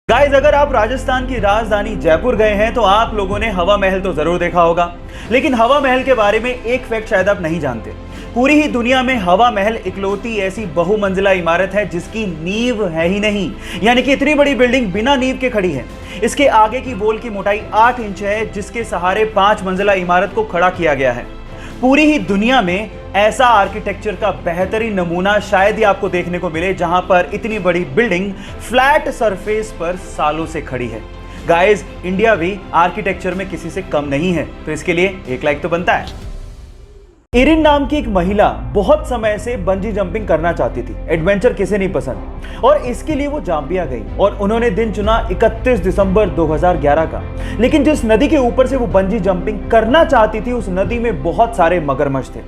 Guys, अगर आप राजस्थान की राजधानी जयपुर गए हैं तो आप लोगों ने हवा महल तो जरूर देखा होगा। लेकिन हवा महल के बारे में एक फैक्ट शायद आप नहीं जानते। पूरी ही दुनिया में हवा महल इकलौती ऐसी बहुमंजिला इमारत है जिसकी नींव है ही नहीं, यानी कि इतनी बड़ी बिल्डिंग बिना नींव के खड़ी है। इसके आगे की वॉल की मोटाई 8 इंच है, जिसके सहारे 5 मंजिला इमारत को खड़ा किया गया है। पूरी ही दुनिया में ऐसा आर्किटेक्चर का बेहतरीन नमूना शायद ही आपको देखने को मिले, जहां पर इतनी बड़ी बिल्डिंग फ्लैट सरफेस पर सालों से खड़ी है। गाइस, इंडिया भी आर्किटेक्चर में किसी से कम नहीं है, तो इसके लिए एक लाइक तो बनता है। इरिन नाम की एक महिला बहुत समय से बंजी जंपिंग करना चाहती थी। एडवेंचर किसे नहीं पसंद, और इसके लिए वो जाम्बिया गई और उन्होंने दिन चुना 31 दिसंबर 2011 का। लेकिन जिस नदी के ऊपर से वो बंजी जंपिंग करना चाहती थी, उस नदी में बहुत सारे मगरमच्छ थे।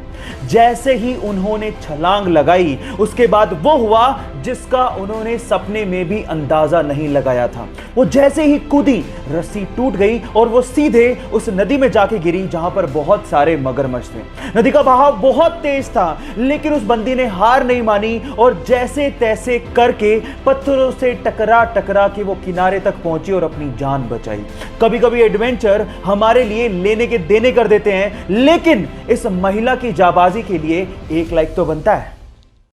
जैसे ही उन्होंने छलांग लगाई, उसके बाद वो हुआ जिसका उन्होंने सपने में भी अंदाजा नहीं लगाया था। वो जैसे ही कूदी, रस्सी टूट गई और वो सीधे उस नदी में जाके गिरी जहां पर बहुत सारे मगरमच्छ थे। नदी का बहाव बहुत तेज था, लेकिन उस बंदी ने हार नहीं मानी और जैसे तैसे करके पत्थरों से टकरा टकरा के वो किनारे तक पहुंची और अपनी जान बचाई। कभी कभी एडवेंचर हमारे लिए लेने के देने कर देते हैं, लेकिन इस महिला की जाबाजी के लिए एक लाइक तो बनता है।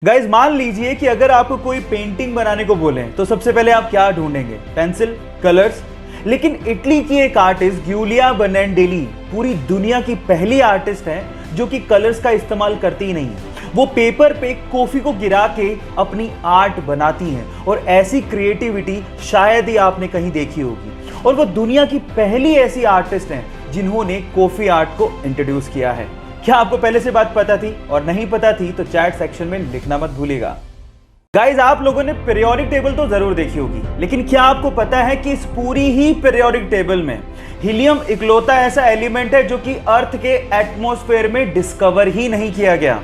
गाइस, मान लीजिए कि अगर आपको कोई पेंटिंग बनाने को बोले तो सबसे पहले आप क्या ढूंढेंगे? Pencil, colours. लेकिन इटली की एक आर्टिस्ट गिउलिया बनाडेली पूरी दुनिया की पहली आर्टिस्ट है जो कि कलर्स का इस्तेमाल करती ही नहीं है। वो पेपर पे कॉफी को गिरा के अपनी आर्ट बनाती हैं, और ऐसी क्रिएटिविटी शायद ही आपने कहीं देखी होगी। और वो दुनिया की पहली ऐसी आर्टिस्ट हैं जिन्होंने कॉफी आर्ट को इंट्रोड्यूस किया है। क्या आपको पहले से बात पता थी? और नहीं पता थी तो चैट सेक्शन में लिखना मत भूलिएगा। गाइज, आप लोगों ने पीरियोडिक टेबल तो जरूर देखी होगी, लेकिन क्या आपको पता है कि इस पूरी ही पीरियोडिक टेबल में हीलियम इकलौता ऐसा एलिमेंट है जो कि अर्थ के एटमॉस्फेयर में डिस्कवर ही नहीं किया गया।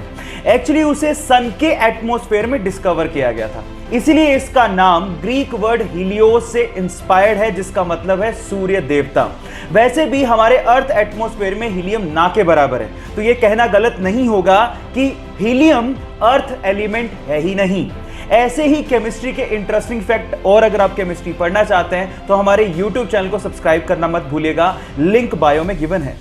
एक्चुअली उसे सन के एटमॉस्फेयर में डिस्कवर किया गया था। इसीलिए इसका नाम ग्रीक वर्ड हीलियोस से इंस्पायर्ड है, जिसका मतलब है सूर्य देवता। वैसे भी हमारे अर्थ एटमॉस्फेयर में हीलियम ना के बराबर है, तो यह कहना गलत नहीं होगा कि हीलियम अर्थ एलिमेंट है ही नहीं। ऐसे ही केमिस्ट्री के इंटरेस्टिंग फैक्ट, और अगर आप केमिस्ट्री पढ़ना चाहते हैं तो हमारे YouTube चैनल को सब्सक्राइब करना मत भूलिएगा, लिंक बायो में गिवन है।